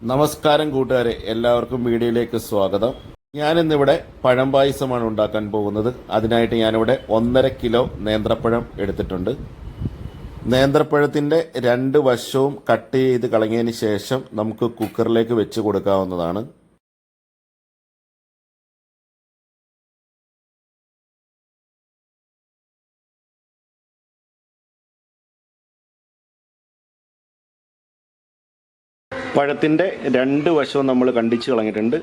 നമസ്കാരം കൂട്ടുകാരെ, എല്ലാവർക്കും വീഡിയോയിലേക്ക് സ്വാഗതം. ഞാനിന്നിവിടെ പഴം പായസമാണ് ഉണ്ടാക്കാൻ പോകുന്നത്. അതിനായിട്ട് ഞാനിവിടെ 1.5 കിലോ നേന്ത്രപ്പഴം എടുത്തിട്ടുണ്ട്. നേന്ത്രപ്പഴത്തിൻ്റെ 2 വശവും കട്ട് ചെയ്ത് കളഞ്ഞതിന് ശേഷം നമുക്ക് കുക്കറിലേക്ക് വെച്ച് കൊടുക്കാവുന്നതാണ്. പഴത്തിൻ്റെ 2 വശവും നമ്മൾ കണ്ടിച്ച് കളഞ്ഞിട്ടുണ്ട്.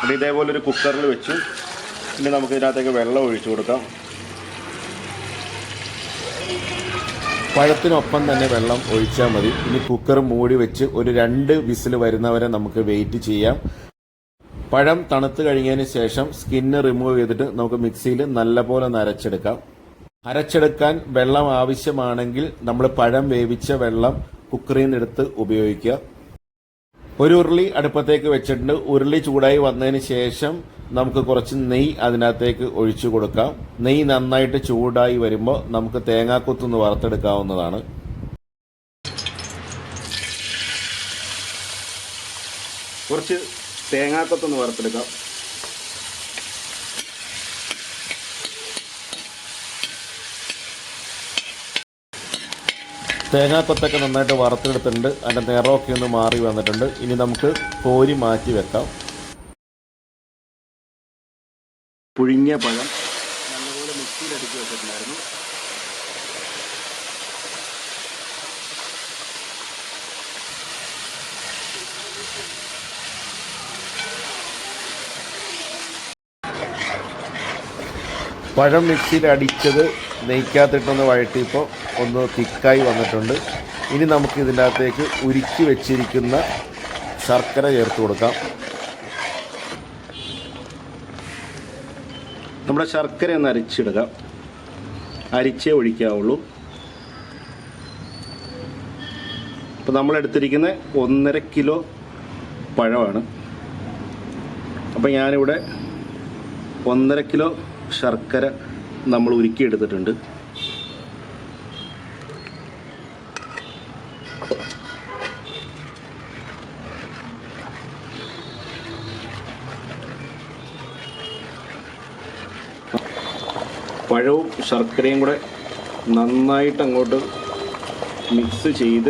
അത് ഇതേപോലെ ഒരു കുക്കറിൽ വെച്ചു. ഇനി നമുക്ക് ഇതിനകത്തേക്ക് വെള്ളം ഒഴിച്ചു കൊടുക്കാം. പഴത്തിനൊപ്പം തന്നെ വെള്ളം ഒഴിച്ചാൽ മതി. ഇനി കുക്കർ മൂടി വെച്ച് ഒരു 2 വിസിൽ വരുന്നവരെ നമുക്ക് വെയിറ്റ് ചെയ്യാം. പഴം തണുത്ത് കഴിഞ്ഞതിന് ശേഷം സ്കിന്ന് റിമൂവ് ചെയ്തിട്ട് നമുക്ക് മിക്സിയിൽ നല്ലപോലെ അരച്ചെടുക്കാം. അരച്ചെടുക്കാൻ വെള്ളം ആവശ്യമാണെങ്കിൽ നമ്മൾ പഴം വേവിച്ച വെള്ളം കുക്കറിൽ നിന്ന് എടുത്ത് ഉപയോഗിക്കുക. ഒരു ഉരുളി അടുപ്പത്തേക്ക് വെച്ചിട്ടുണ്ട്. ഉരുളി ചൂടായി വന്നതിന് ശേഷം നമുക്ക് കുറച്ച് നെയ്യ് അതിനകത്തേക്ക് ഒഴിച്ചു കൊടുക്കാം. നെയ്യ് നന്നായിട്ട് ചൂടായി വരുമ്പോൾ നമുക്ക് തേങ്ങാക്കൊത്തൊന്ന് വറുത്തെടുക്കാവുന്നതാണ്. കുറച്ച് തേങ്ങാക്കൊത്തൊന്ന് വറുത്തെടുക്കാം. തേങ്ങാക്കൊത്തൊക്കെ നന്നായിട്ട് വറുത്തെടുത്തിട്ടുണ്ട്. അതിൻ്റെ നിറമൊക്കെ ഒന്ന് മാറി വന്നിട്ടുണ്ട്. ഇനി നമുക്ക് കോരി മാറ്റി വെക്കാം. പുഴുങ്ങിയ പഴം നല്ലപോലെ മിക്സിയിലടിച്ച് വെച്ചിട്ടുണ്ടായിരുന്നു. പഴം മിക്സിയിൽ അടിച്ചത് നെയ്ക്കകത്തിട്ടൊന്ന് വഴറ്റിയപ്പോൾ ഒന്ന് തിക്കായി വന്നിട്ടുണ്ട്. ഇനി നമുക്ക് ഇതിൻ്റെ അകത്തേക്ക് ഉരുക്കി വെച്ചിരിക്കുന്ന ശർക്കര ചേർത്ത് കൊടുക്കാം. നമ്മുടെ ശർക്കര ഒന്ന് അരിച്ചിടുക. അരിച്ചേ ഒഴിക്കാവുള്ളൂ. അപ്പോൾ നമ്മളെടുത്തിരിക്കുന്ന 1.5 കിലോ പഴമാണ്. അപ്പോൾ ഞാനിവിടെ 1.5 കിലോ ശർക്കര നമ്മൾ ഉരുക്കിയെടുത്തിട്ടുണ്ട്. പഴവും ശർക്കരയും കൂടെ നന്നായിട്ട് അങ്ങോട്ട് മിക്സ് ചെയ്ത്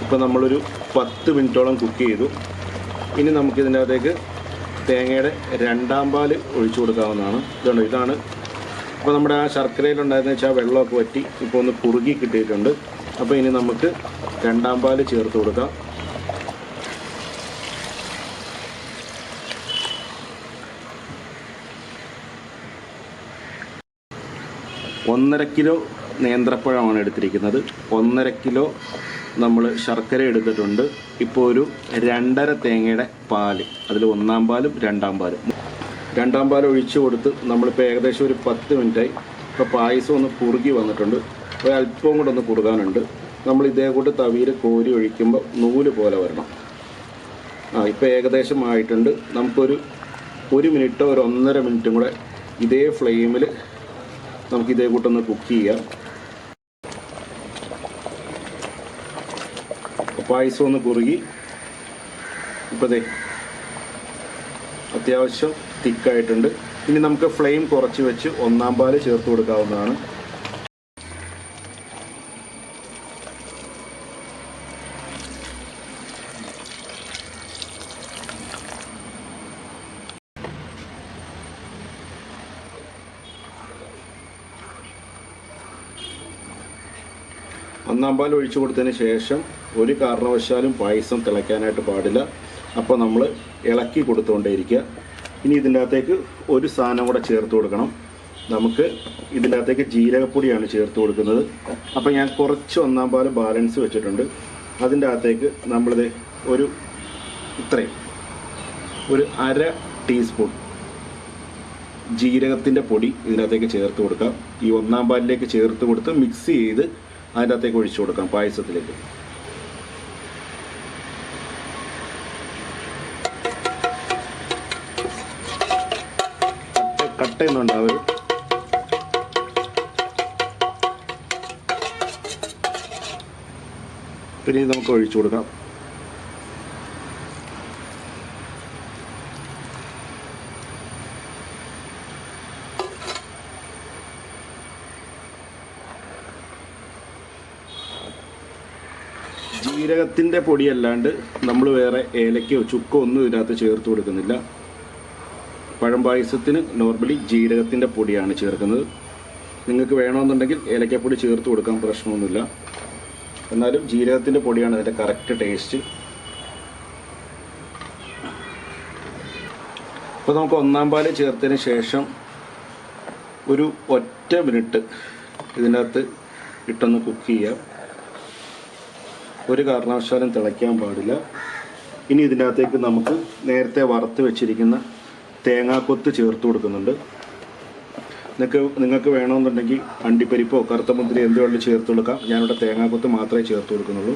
ഇപ്പോൾ നമ്മളൊരു 10 മിനിറ്റോളം കുക്ക് ചെയ്തു. ഇനി നമുക്കിതിൻ്റെ അകത്തേക്ക് തേങ്ങയുടെ 2ാം പാൽ ഒഴിച്ചു കൊടുക്കാവുന്നതാണ്. ഇതാണ് അപ്പോൾ നമ്മുടെ ആ ശർക്കരയിലുണ്ടായിരുന്ന വെച്ചാൽ വെള്ളമൊക്കെ വറ്റി ഇപ്പോൾ ഒന്ന് കുറുകി കിട്ടിയിട്ടുണ്ട്. അപ്പോൾ ഇനി നമുക്ക് 2ാം പാൽ ചേർത്ത് കൊടുക്കാം. ഒന്നര കിലോ നേന്ത്രപ്പഴമാണ് എടുത്തിരിക്കുന്നത്. 1.5 കിലോ നമ്മൾ ശർക്കര എടുത്തിട്ടുണ്ട്. ഇപ്പോൾ ഒരു 2.5 തേങ്ങയുടെ പാല്, അതിൽ 1ാം പാലും 2ാം പാലും. 2ാം പാൽ ഒഴിച്ചു കൊടുത്ത് നമ്മളിപ്പോൾ ഏകദേശം ഒരു 10 മിനിറ്റായി. ഇപ്പോൾ പായസം ഒന്ന് കുറുകി വന്നിട്ടുണ്ട്. ഒരു അല്പവും കൂടെ ഒന്ന് കുറുകാനുണ്ട്. നമ്മൾ ഇതേ കൂട്ട് തവിയിൽ കോരി ഒഴിക്കുമ്പോൾ നൂല് പോലെ വരണം. ഇപ്പോൾ ഏകദേശം ആയിട്ടുണ്ട്. നമുക്കൊരു 1 മിനിറ്റോ ഒരു 1.5 മിനിറ്റും കൂടെ ഇതേ ഫ്ലെയിമിൽ നമുക്ക് ഇതേ കൂട്ടൊന്ന് കുക്ക് ചെയ്യാം. പായസം ഒന്ന് കുറുകി ഇപ്പോൾ അത്യാവശ്യം തിക്കായിട്ടുണ്ട്. ഇനി നമുക്ക് ഫ്ലെയിം കുറച്ച് വെച്ച് 1ാം പാൽ ചേർത്ത് കൊടുക്കാവുന്നതാണ്. ഒന്നാം പാൽ ഒഴിച്ചു കൊടുത്തതിന് ശേഷം ഒരു കാരണവശാലും പായസം തിളയ്ക്കാനായിട്ട് പാടില്ല. അപ്പോൾ നമ്മൾ ഇളക്കി കൊടുത്തുകൊണ്ടേയിരിക്കുക. ഇനി ഇതിൻ്റെ അകത്തേക്ക് ഒരു സാധനം കൂടെ ചേർത്ത് കൊടുക്കണം. നമുക്ക് ഇതിൻ്റെ അകത്തേക്ക് ജീരകപ്പൊടിയാണ് ചേർത്ത് കൊടുക്കുന്നത്. അപ്പോൾ ഞാൻ കുറച്ച് 1ാം പാൽ ബാലൻസ് വെച്ചിട്ടുണ്ട്. അതിൻ്റെ അകത്തേക്ക് നമ്മളിത് ഇത്രയും ഒരു 1/2 ടീസ്പൂൺ ജീരകത്തിൻ്റെ പൊടി ഇതിനകത്തേക്ക് ചേർത്ത് കൊടുക്കാം. ഈ 1ാം പാലിലേക്ക് ചേർത്ത് കൊടുത്ത് മിക്സ് ചെയ്ത് അതിൻ്റെ അകത്തേക്ക് ഒഴിച്ചു കൊടുക്കാം പായസത്തിലേക്ക്. കട്ടയൊന്നുണ്ടാവരുത്. പിന്നെ നമുക്ക് ഒഴിച്ചു കൊടുക്കാം. ജീരകത്തിൻ്റെ പൊടിയല്ലാണ്ട് നമ്മൾ വേറെ ഏലക്കയോ ചുക്കോ ഒന്നും ഇതിനകത്ത് ചേർത്ത് കൊടുക്കുന്നില്ല. പഴം പായസത്തിന് നോർമലി ജീരകത്തിൻ്റെ പൊടിയാണ് ചേർക്കുന്നത്. നിങ്ങൾക്ക് വേണമെന്നുണ്ടെങ്കിൽ ഏലക്കപ്പൊടി ചേർത്ത് കൊടുക്കാൻ പ്രശ്നമൊന്നുമില്ല. എന്നാലും ജീരകത്തിൻ്റെ പൊടിയാണ് അതിൻ്റെ കറക്റ്റ് ടേസ്റ്റ്. അപ്പോൾ നമുക്ക് ഒന്നാം പാല് ചേർത്തതിന് ശേഷം ഒരു ഒറ്റ മിനിറ്റ് ഇതിനകത്ത് ഇട്ടൊന്ന് കുക്ക് ചെയ്യാം. ഒരു കാരണവശാലും തിളയ്ക്കാൻ പാടില്ല. ഇനി ഇതിനകത്തേക്ക് നമുക്ക് നേരത്തെ വറുത്ത് വെച്ചിരിക്കുന്ന തേങ്ങാക്കൊത്ത് ചേർത്ത് കൊടുക്കുന്നുണ്ട്. നിങ്ങൾക്ക് വേണമെന്നുണ്ടെങ്കിൽ അണ്ടിപ്പരിപ്പോ കറുത്ത മുന്തിരി എന്ത് വേണമെങ്കിലും ചേർത്ത് കൊടുക്കാം. ഞാനിവിടെ തേങ്ങാക്കൊത്ത് മാത്രമേ ചേർത്ത് കൊടുക്കുന്നുള്ളൂ.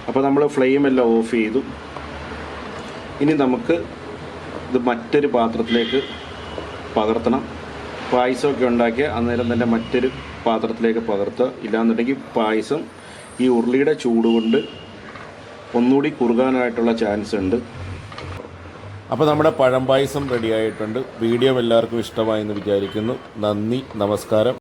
അപ്പോൾ നമ്മൾ ഫ്ലെയിം എല്ലാം ഓഫ് ചെയ്തു. ഇനി നമുക്ക് ഇത് മറ്റൊരു പാത്രത്തിലേക്ക് പകർത്തണം. പായസമൊക്കെ ഉണ്ടാക്കിയ അന്നേരം തന്നെ മറ്റൊരു പാത്രത്തിലേക്ക് പകർത്തുക. ഇല്ലാന്നുണ്ടെങ്കിൽ പായസം ഈ ഉരുളിയുടെ ചൂട് കൊണ്ട് ഒന്നുകൂടി കുറുകാനായിട്ടുള്ള ചാൻസ് ഉണ്ട്. അപ്പോൾ നമ്മുടെ പഴം പായസം റെഡി ആയിട്ടുണ്ട്. വീഡിയോ എല്ലാവർക്കും ഇഷ്ടമായെന്ന് വിചാരിക്കുന്നു. നന്ദി, നമസ്കാരം.